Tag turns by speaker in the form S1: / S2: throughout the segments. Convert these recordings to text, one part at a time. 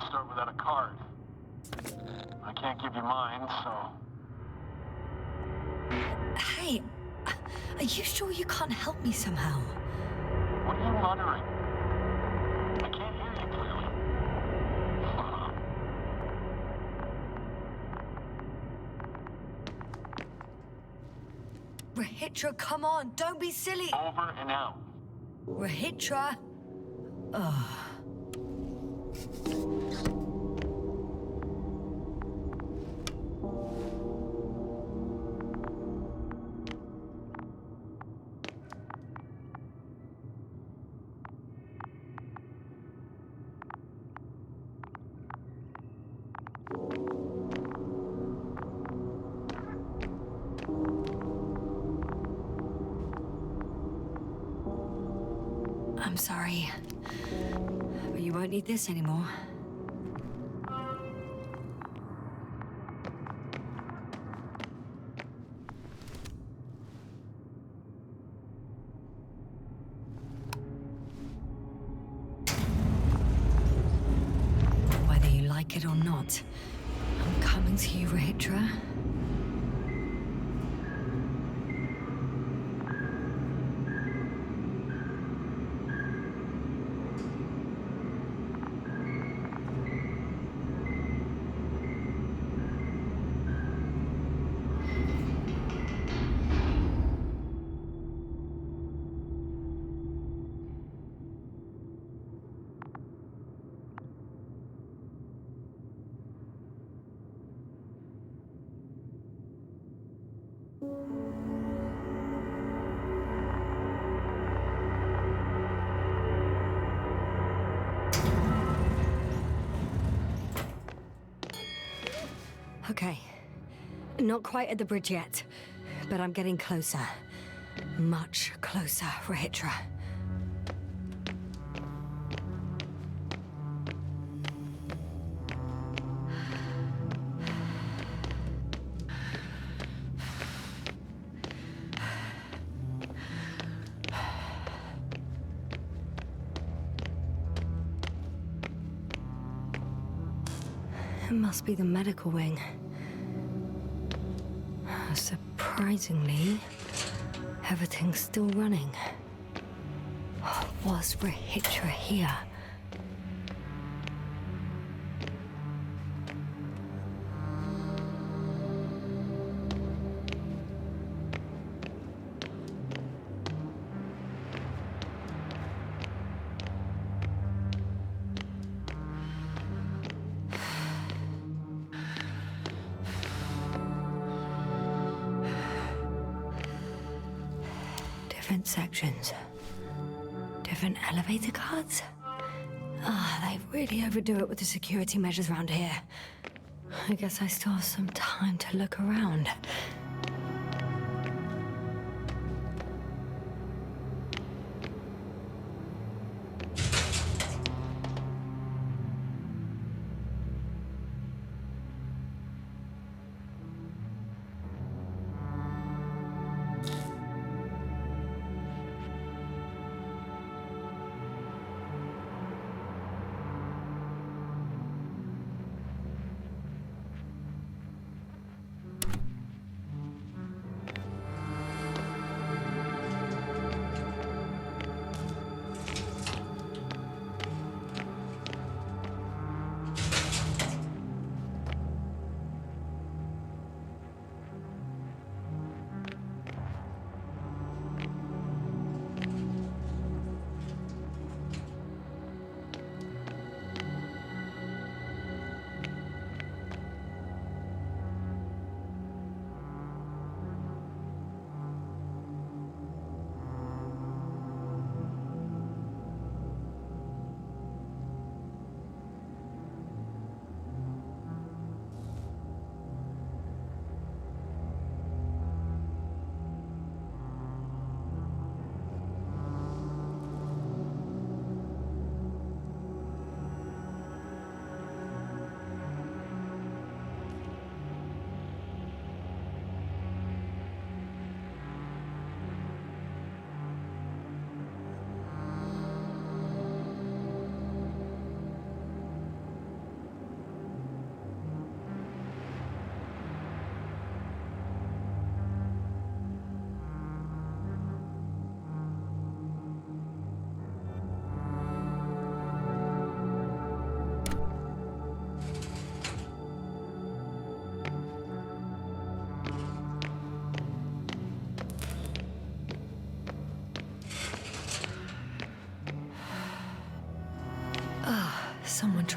S1: start without a card. I can't give you mine, so...
S2: Hey, are you sure you can't help me somehow?
S1: What are you muttering? I can't hear you clearly.
S2: Rahitra, come on, don't be silly.
S1: Over and out.
S2: Rahitra. Ugh. I'm sorry, but you won't need this anymore. Whether you like it or not, I'm coming to you, Rahitra. Okay. Not quite at the bridge yet, but I'm getting closer. Much closer, Rahitra. It must be the medical wing. Surprisingly, everything's still running. Was Rahitra here? Different sections. Different elevator cards? They really overdo it with the security measures around here. I guess I still have some time to look around.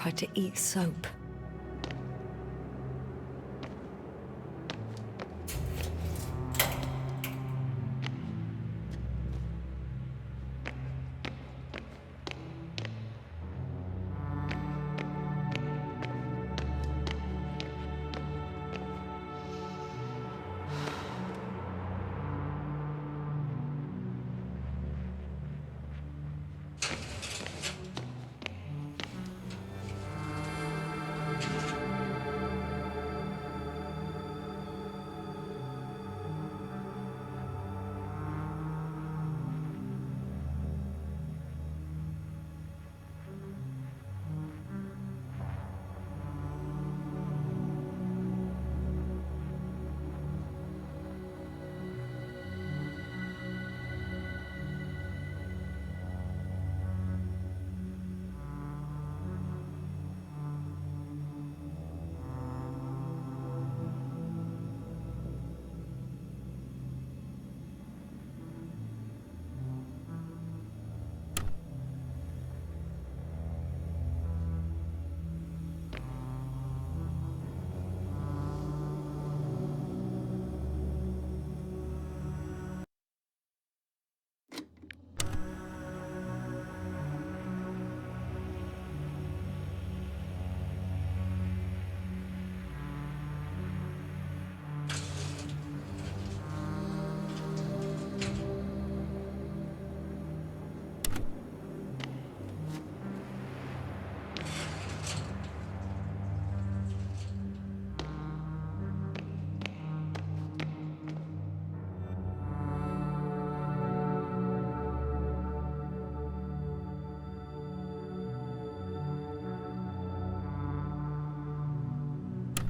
S2: tried to eat soap.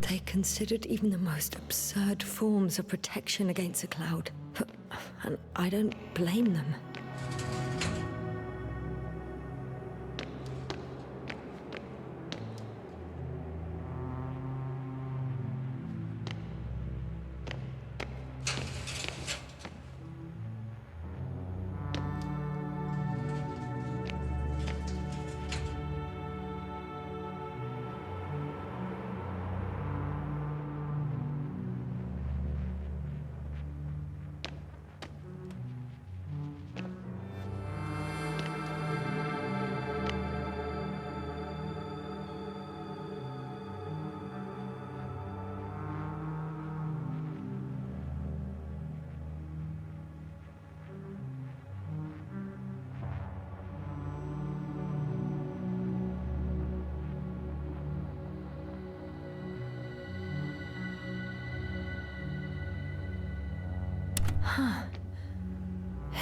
S2: They considered even the most absurd forms of protection against a cloud. And I don't blame them.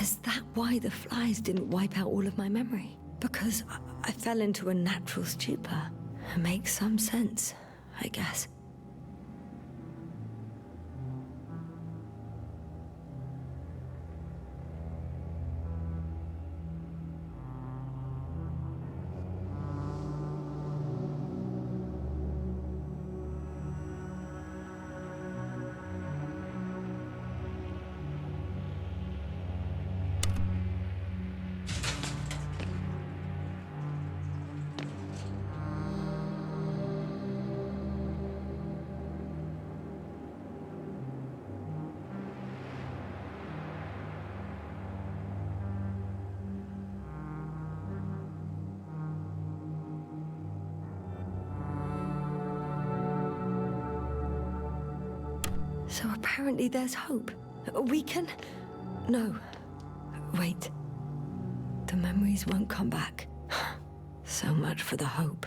S2: Is that why the flies didn't wipe out all of my memory? Because I fell into a natural stupor. It makes some sense, I guess. So apparently there's hope. We can... No. Wait. The memories won't come back. So much for the hope.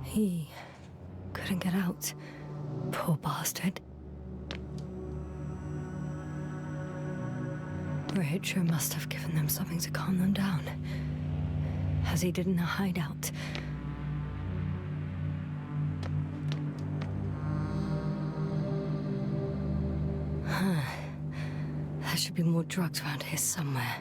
S2: He couldn't get out. Poor bastard. Rahitra must have given them something to calm them down, as he did in the hideout. There should be more drugs around here somewhere.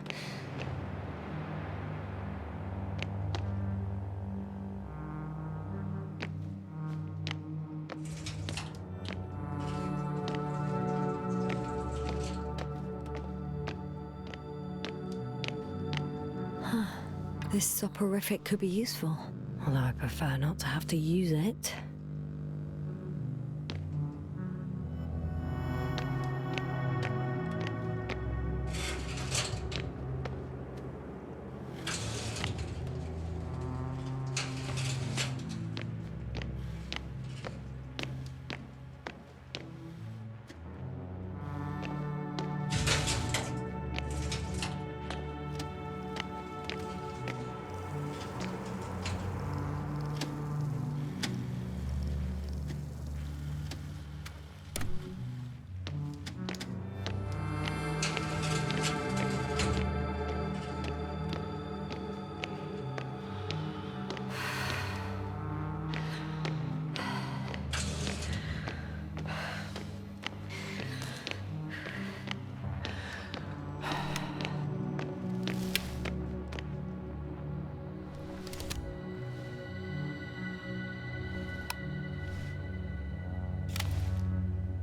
S2: This soporific could be useful, although I prefer not to have to use it.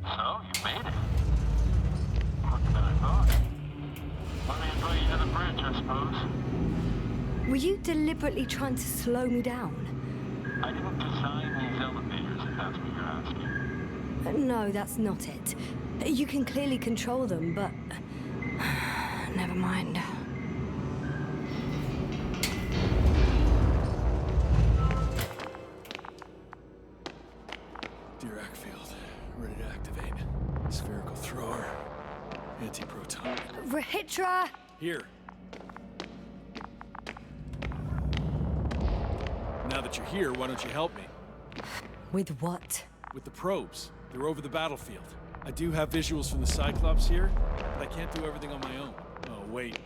S1: So, you made it. Quicker than I thought. Let me invite you to the bridge, I suppose.
S2: Were you deliberately trying to slow me down?
S1: I didn't design these elevators, if that's what you're asking.
S2: No, that's not it. You can clearly control them, but... Never mind.
S3: Dirac field, ready to activate. Spherical thrower, anti-proton.
S2: Rahitra!
S3: Here. Now that you're here, why don't you help me?
S2: With what?
S3: With the probes. They're over the battlefield. I do have visuals from the Cyclops here, but I can't do everything on my own. Oh, wait.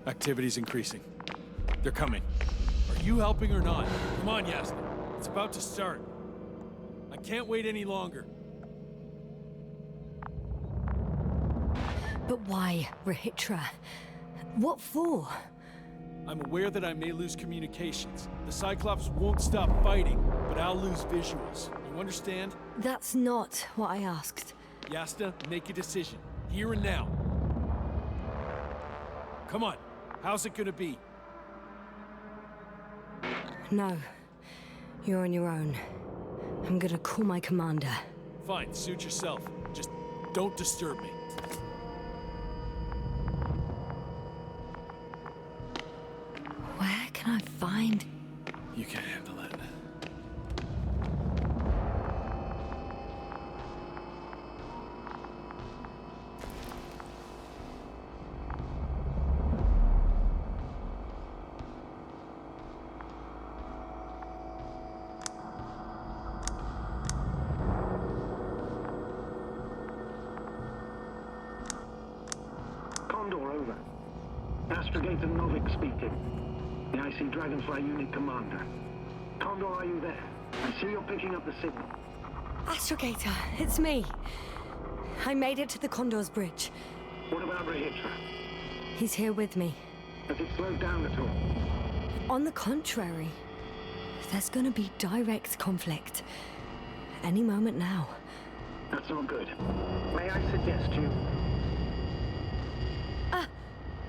S3: Activity's increasing. They're coming. Are you helping or not? Come on, Yasna. It's about to start. I can't wait any longer.
S2: But why, Rahitra? What for?
S3: I'm aware that I may lose communications. The Cyclops won't stop fighting, but I'll lose visuals. You understand?
S2: That's not what I asked.
S3: Yasta, make a decision. Here and now. Come on. How's it gonna be?
S2: No. You're on your own. I'm gonna call my commander.
S3: Fine, suit yourself. Just don't disturb me.
S2: Where can I find...
S3: You can handle it.
S4: Condor, over. Astrogator Novik speaking. The IC Dragonfly Unit Commander. Condor, are you there? I see you're picking up the signal.
S2: Astrogator, it's me. I made it to the Condor's bridge.
S4: What about Rahitra?
S2: He's here with me.
S4: Has it slowed down at all?
S2: On the contrary, there's gonna be direct conflict. Any moment now.
S4: That's not good. May I suggest you...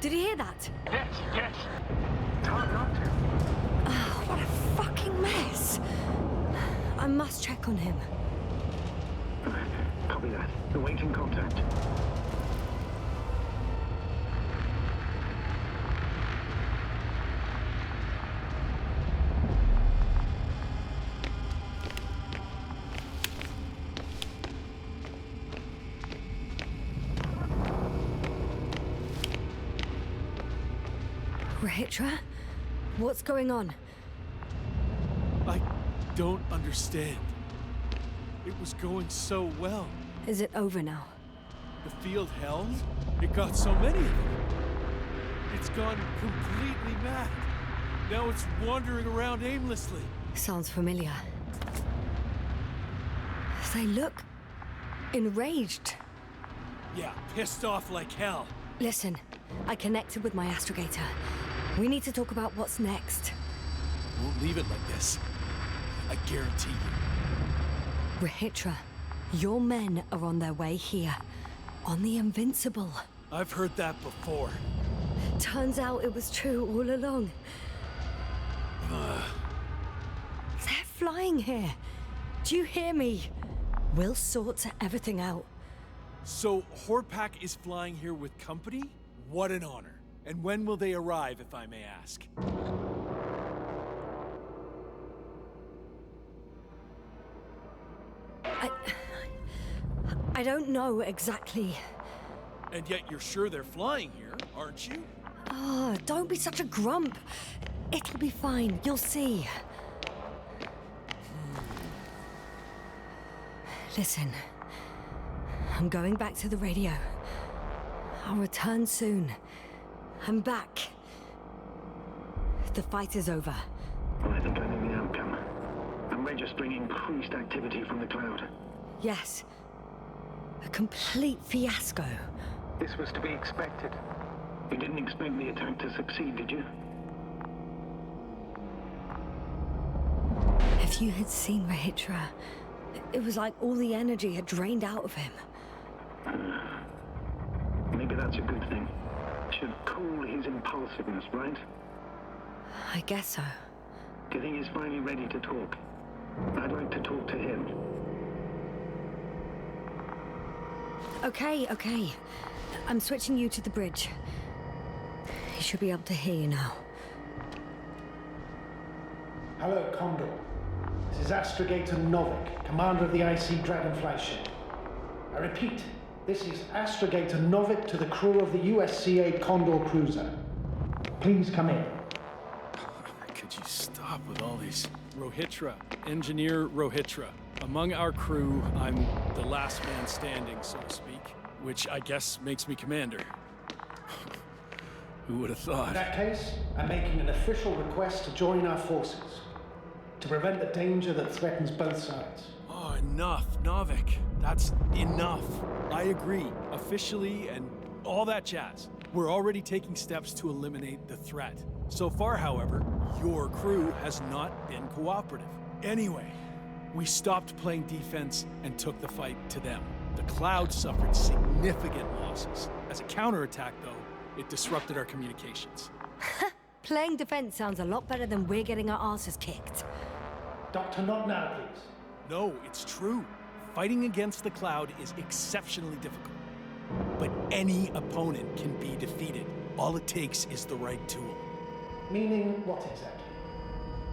S2: Did you hear that?
S1: Yes, yes.
S4: It's hard not to.
S2: Oh, what a fucking mess. I must check on him.
S4: Copy that. Awaiting contact.
S2: Rahitra? What's going on?
S3: don't understand. It was going so well.
S2: Is it over now?
S3: The field held. It got so many of them. It's gone completely mad. Now it's wandering around aimlessly.
S2: Sounds familiar. They look enraged.
S3: Yeah, pissed off like hell.
S2: Listen, I connected with my astrogator. We need to talk about what's next.
S3: Won't leave it like this. I guarantee you.
S2: Rahitra, your men are on their way here. On the Invincible.
S3: I've heard that before.
S2: Turns out it was true all along. They're flying here. Do you hear me? We'll sort everything out.
S3: So, Horpak is flying here with company? What an honor. And when will they arrive, if I may ask?
S2: I don't know exactly.
S3: And yet you're sure they're flying here, aren't you?
S2: Oh, don't be such a grump. It'll be fine. You'll see. Listen, I'm going back to the radio. I'll return soon. I'm back. The fight is over.
S4: Well, I think I know the outcome. I'm registering increased activity from the cloud.
S2: Yes. A complete fiasco.
S4: This was to be expected. You didn't expect the attack to succeed, did you?
S2: If you had seen Rahitra, it was like all the energy had drained out of him.
S4: Maybe that's a good thing. Should cool his impulsiveness, right?
S2: I guess so.
S4: Do you think he's finally ready to talk? I'd like to talk to him.
S2: Okay. I'm switching you to the bridge. He should be able to hear you now.
S5: Hello, Condor. This is Astrogator Novik, commander of the IC Dragonfly ship. I repeat, this is Astrogator Novik to the crew of the USCA Condor cruiser. Please come in.
S3: Could you stop with all these? Rohitra, Engineer Rohitra. Among our crew, I'm the last man standing, so to speak, which I guess makes me commander. Who would have
S5: In
S3: thought?
S5: that case, I'm making an official request to join our forces, to prevent the danger that threatens both sides.
S3: Oh, enough, Novik. That's enough. I agree, officially and all that jazz. We're already taking steps to eliminate the threat. So far, however, your crew has not been cooperative. Anyway, we stopped playing defense and took the fight to them. The Cloud suffered significant losses. As a counterattack, though, it disrupted our communications.
S2: Playing defense sounds a lot better than we're getting our asses kicked.
S5: Doctor, not now, please.
S3: No, it's true. Fighting against the Cloud is exceptionally difficult. But any opponent can be defeated. All it takes is the right tool.
S5: Meaning what exactly?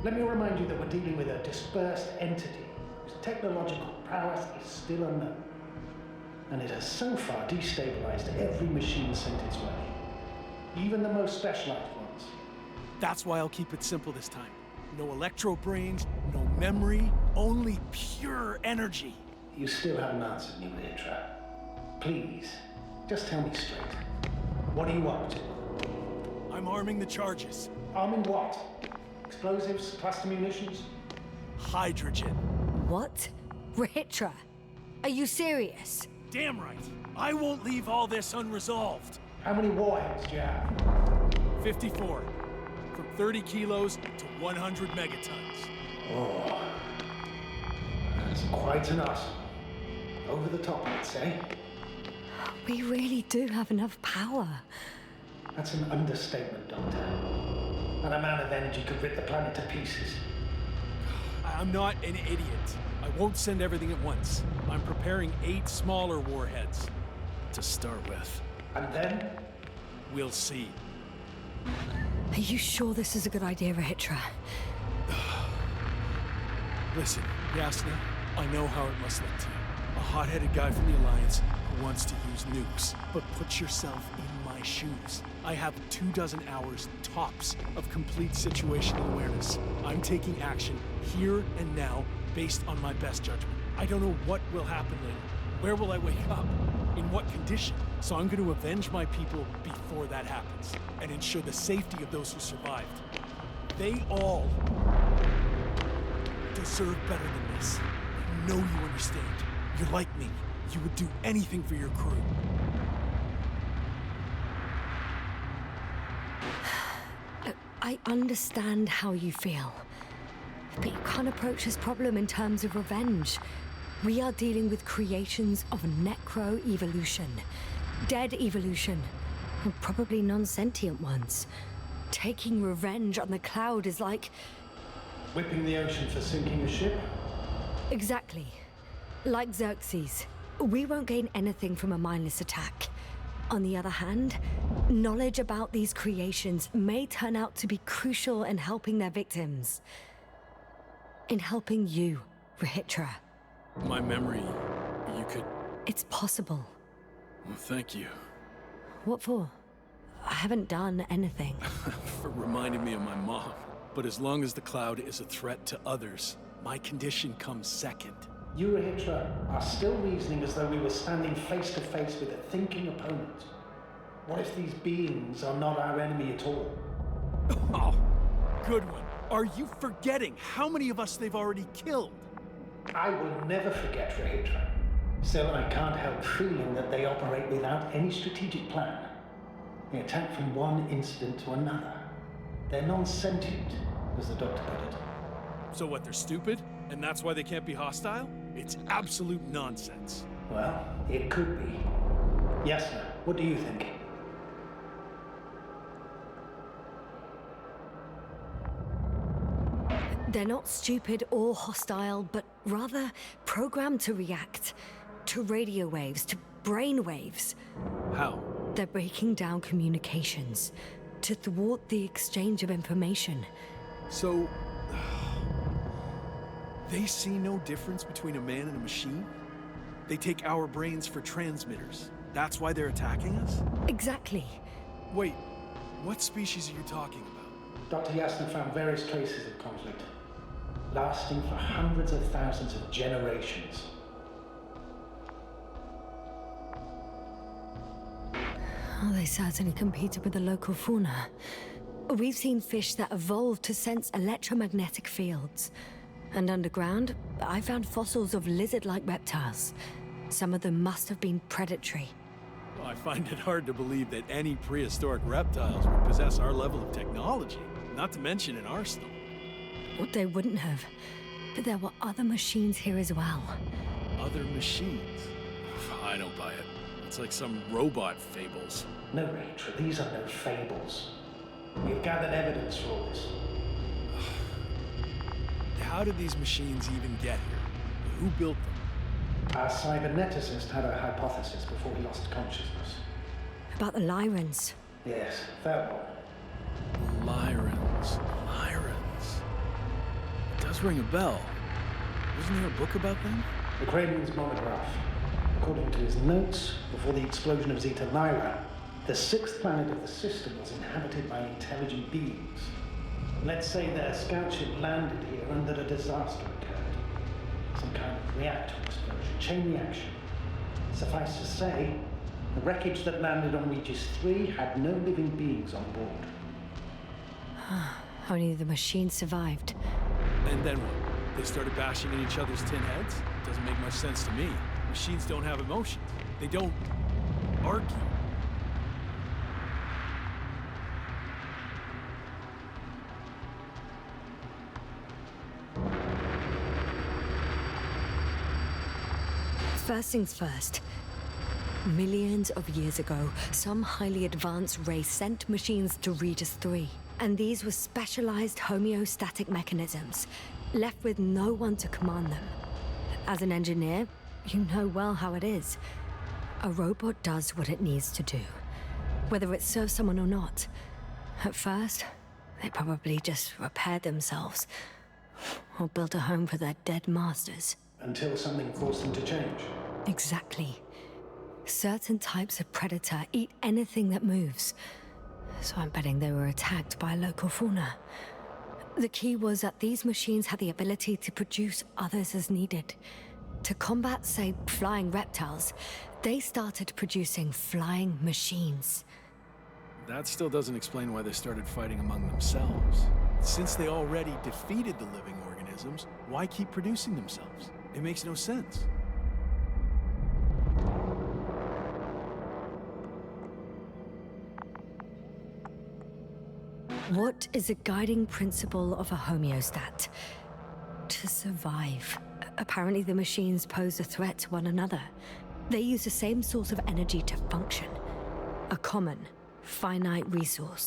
S5: Let me remind you that we're dealing with a dispersed entity whose technological prowess is still unknown. And it has so far destabilized every machine sent its way. Even the most specialized ones.
S3: That's why I'll keep it simple this time. No electro brains, no memory, only pure energy.
S5: You still haven't answered me, Rahitra. Please, just tell me straight. What are you up to?
S3: I'm arming the charges.
S5: Arming what? Explosives, cluster munitions?
S3: Hydrogen.
S2: What? Rahitra? Are you serious?
S3: Damn right. I won't leave all this unresolved.
S5: How many warheads do you have?
S3: 54. From 30 kilos to 100 megatons.
S5: Oh, that's quite an arsenal. Over the top, I'd say.
S2: We really do have enough power.
S5: That's an understatement, Doctor. And a man of energy could rip the planet to pieces.
S3: I'm not an idiot. I won't send everything at once. I'm preparing 8 smaller warheads to start with.
S5: And then?
S3: We'll see.
S2: Are you sure this is a good idea, Rahitra?
S3: Listen, Yasna, I know how it must look to you. A hot-headed guy from the Alliance who wants to use nukes. But put yourself in my my shoes. I have 24 hours tops of complete situational awareness. I'm taking action here and now based on my best judgment. I don't know what will happen later. Where will I wake up? In what condition? So I'm going to avenge my people before that happens and ensure the safety of those who survived. They all deserve better than this. I know you understand. You're like me. You would do anything for your crew.
S2: Look, I understand how you feel. But you can't approach this problem in terms of revenge. We are dealing with creations of necro-evolution. Dead evolution. And probably non-sentient ones. Taking revenge on the cloud is like...
S5: Whipping the ocean for sinking a ship?
S2: Exactly. Like Xerxes. We won't gain anything from a mindless attack. On the other hand, knowledge about these creations may turn out to be crucial in helping their victims. In helping you, Rahitra.
S3: My memory, you could...
S2: It's possible.
S3: Well, thank you.
S2: What for? I haven't done anything.
S3: For reminding me of my mom. But as long as the cloud is a threat to others, my condition comes second.
S5: You, Rahitra, are still reasoning as though we were standing face to face with a thinking opponent. What if these beings are not our enemy at all?
S3: Oh, good one. Are you forgetting how many of us they've already killed?
S5: I will never forget, Rahitra. Still, I can't help feeling that they operate without any strategic plan. They attack from one incident to another. They're non-sentient, as the doctor put it.
S3: So what, they're stupid? And that's why they can't be hostile? It's absolute nonsense.
S5: Well, it could be. Yasna, what do you think?
S2: They're not stupid or hostile, but rather programmed to react. To radio waves, to brain waves.
S3: How?
S2: They're breaking down communications. To thwart the exchange of information.
S3: So... they see no difference between a man and a machine? They take our brains for transmitters. That's why they're attacking us?
S2: Exactly.
S3: Wait, what species are you talking about?
S5: Dr. Yasna found various traces of conflict, lasting for hundreds of thousands of generations.
S2: Oh, they certainly competed with the local fauna. We've seen fish that evolved to sense electromagnetic fields. And underground, I found fossils of lizard-like reptiles. Some of them must have been predatory.
S3: Well, I find it hard to believe that any prehistoric reptiles would possess our level of technology, not to mention an arsenal.
S2: Well, they wouldn't have. But there were other machines here as well.
S3: Other machines? I don't buy it. It's like some robot fables.
S5: No, Rachel, these are no fables. We've gathered evidence for all this.
S3: How did these machines even get here? Who built them?
S5: Our cyberneticist had a hypothesis before he lost consciousness.
S2: About the Lyrans.
S5: Yes, that one.
S3: Lyrans. It does ring a bell. Wasn't there a book about them?
S5: The Kraven's monograph. According to his notes, before the explosion of Zeta Lyra, the sixth planet of the system was inhabited by intelligent beings. Let's say their scout ship landed here and that a disaster occurred. Some kind of reactor explosion, chain reaction. Suffice to say, the wreckage that landed on Regis 3 had no living beings on board.
S2: Only the machine survived.
S3: And then what? They started bashing in each other's tin heads? Doesn't make much sense to me. Machines don't have emotions. They don't argue.
S2: First things first. Millions of years ago, some highly advanced race sent machines to Regis 3. And these were specialized homeostatic mechanisms, left with no one to command them. As an engineer, you know well how it is. A robot does what it needs to do, whether it serves someone or not. At first, they probably just repaired themselves, or built a home for their dead masters.
S5: Until something forced them to change.
S2: Exactly. Certain types of predator eat anything that moves. So I'm betting they were attacked by local fauna. The key was that these machines had the ability to produce others as needed. To combat, say, flying reptiles, they started producing flying machines.
S3: That still doesn't explain why they started fighting among themselves. Since they already defeated the living organisms, why keep producing themselves? It makes no sense.
S2: What is a guiding principle of a homeostat? To survive. Apparently the machines pose a threat to one another. They use the same source of energy to function. A common, finite resource.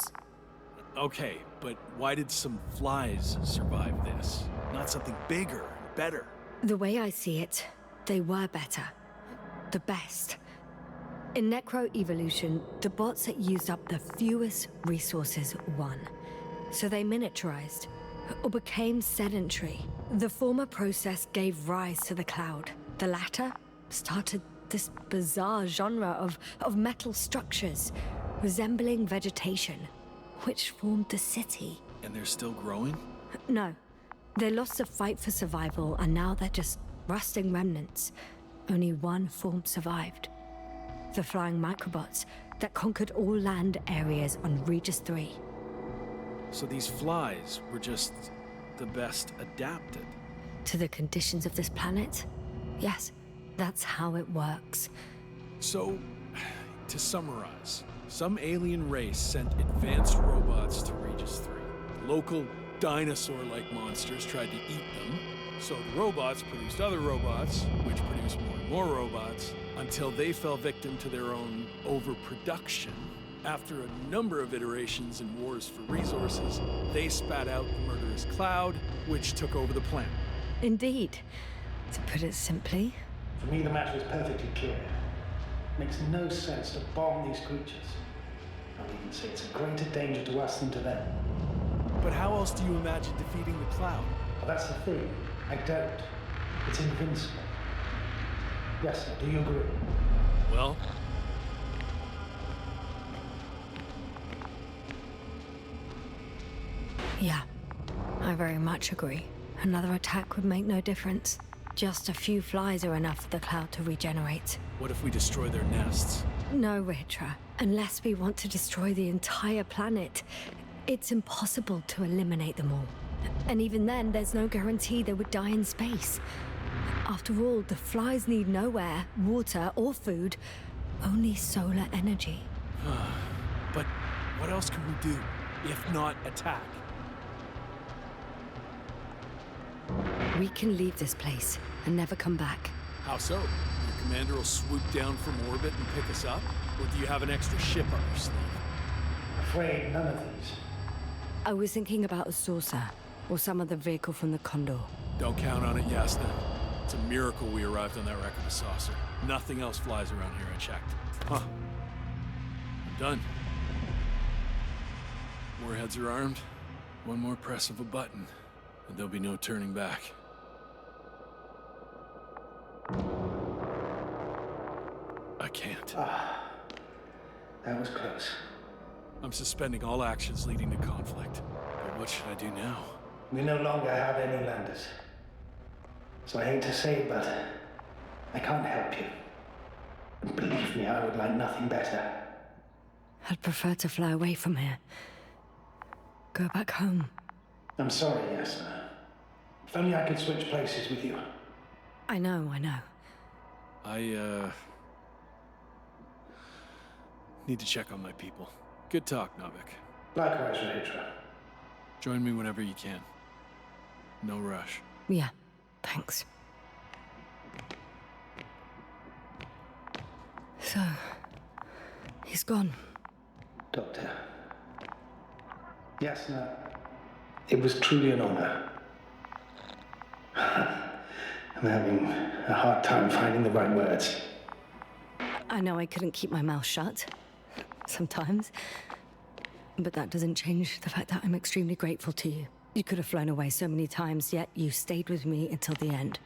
S3: Okay, but why did some flies survive this? Not something bigger, better.
S2: The way I see it, they were better. The best. In necroevolution, the bots that used up the fewest resources won. So they miniaturized, or became sedentary. The former process gave rise to the cloud. The latter started this bizarre genre of metal structures, resembling vegetation, which formed the city.
S3: And they're still growing?
S2: No. They lost the fight for survival, and now they're just rusting remnants. Only one form survived. The flying microbots that conquered all land areas on Regis 3.
S3: So these flies were just the best adapted.
S2: To the conditions of this planet? Yes, that's how it works.
S3: So, to summarize, some alien race sent advanced robots to Regis 3. Local dinosaur-like monsters tried to eat them, so the robots produced other robots, which produced more and more robots, until they fell victim to their own overproduction. After a number of iterations and wars for resources, they spat out the murderous cloud, which took over the planet.
S2: Indeed. To put it simply,
S5: For me, the matter is perfectly clear. It makes no sense to bomb these creatures. I would even say it's a greater danger to us than to them.
S3: But how else do you imagine defeating the cloud?
S5: But that's the thing. I don't. It's invincible. Yes, sir, do you agree?
S3: Well,
S2: yeah, I very much agree. Another attack would make no difference. Just a few flies are enough for the cloud to regenerate.
S3: what if we destroy their nests?
S2: No, Ritra. Unless we want to destroy the entire planet, it's impossible to eliminate them all. And even then, there's no guarantee they would die in space. After all, the flies need no air, water, or food, only solar energy.
S3: But what else can we do, if not attack?
S2: We can leave this place and never come back.
S3: How so? Your commander will swoop down from orbit and pick us up? Or do you have an extra ship up your sleeve?
S5: I'm afraid none of these.
S2: I was thinking about a saucer, or some other vehicle from the Condor.
S3: Don't count on it, Yasna. It's a miracle we arrived on that wreck of a saucer. Nothing else flies around here, I checked. Huh. I'm done. Warheads are armed. One more press of a button, and there'll be no turning back. I can't.
S5: That was close.
S3: I'm suspending all actions leading to conflict. But what should I do now?
S5: We no longer have any landers. So I hate to say it, but I can't help you. And believe me, I would like nothing better.
S2: I'd prefer to fly away from here. Go back home.
S5: I'm sorry, Yasna. If only I could switch places with you.
S2: I know.
S3: I need to check on my people. Good talk, Novik.
S5: Likewise, Rahitra.
S3: Join me whenever you can. No rush.
S2: Yeah, thanks. So, he's gone.
S5: Doctor. Yasna, it was truly an honor. I'm having a hard time finding the right words.
S2: I know I couldn't keep my mouth shut. Sometimes. But that doesn't change the fact that I'm extremely grateful to you. You could have flown away so many times, yet you stayed with me until the end.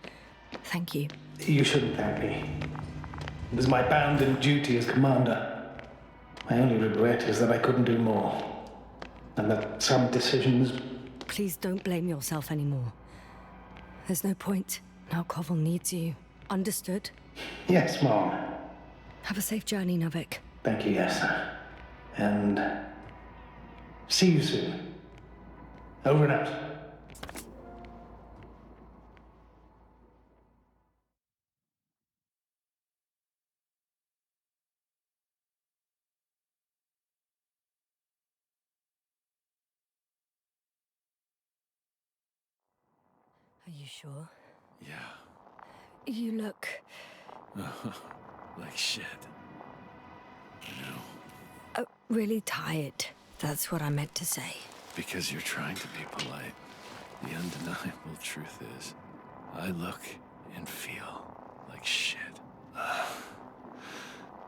S2: Thank you.
S5: You shouldn't thank me. It was my bounden duty as commander. My only regret is that I couldn't do more. And that some decisions...
S2: Please don't blame yourself anymore. There's no point. Now Koval needs you. Understood?
S5: Yes, Mom.
S2: Have a safe journey, Novik.
S5: Thank you, yes. And... see you soon. Over and out.
S2: Are you sure?
S3: Yeah.
S2: You look...
S3: Like shit. No.
S2: really tired. That's what I meant to say.
S3: Because you're trying to be polite. The undeniable truth is, I look and feel like shit.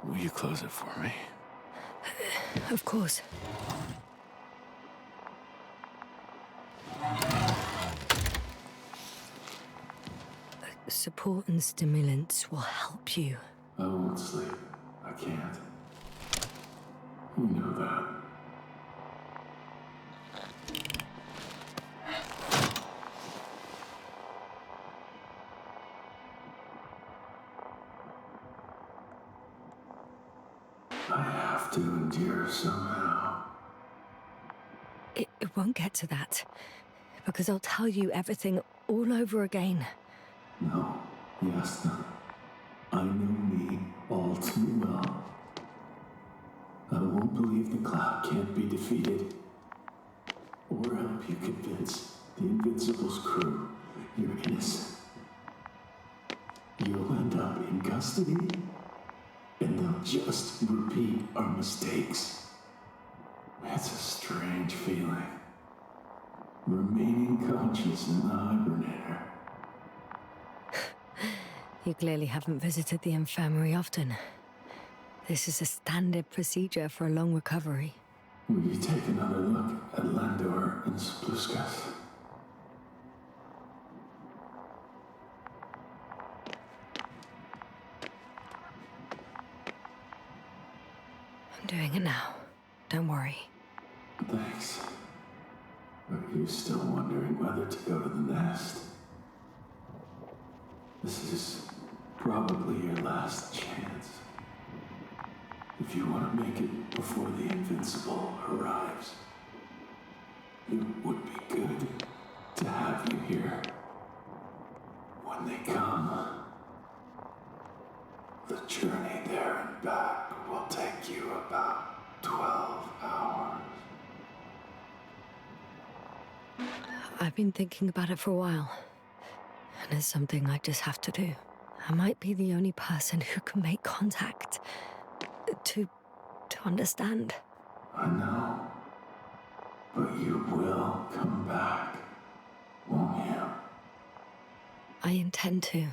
S3: Will you close it for me?
S2: Of course. Support and stimulants will help you.
S3: I won't sleep. I can't. You know that. I have to endure somehow.
S2: It won't get to that. Because I'll tell you everything all over again.
S3: No, Yasna. I know me all too well. I won't believe the cloud can't be defeated. Or help you convince the Invincible's crew you're innocent. You'll end up in custody, and they'll just repeat our mistakes. It's a strange feeling. Remaining conscious in the hibernator.
S2: You clearly haven't visited the infirmary often. This is a standard procedure for a long recovery.
S3: Will you take another look at Landor and Spluskas?
S2: I'm doing it now. Don't worry.
S3: Thanks. But you're still wondering whether to go to the nest. This is probably your last chance. If you want to make it before the Invincible arrives, it would be good to have you here. When they come, the journey there and back will take you about 12 hours.
S2: I've been thinking about it for a while. And it's something I just have to do. I might be the only person who can make contact. To understand.
S3: I know. But you will come back, won't you?
S2: I intend to.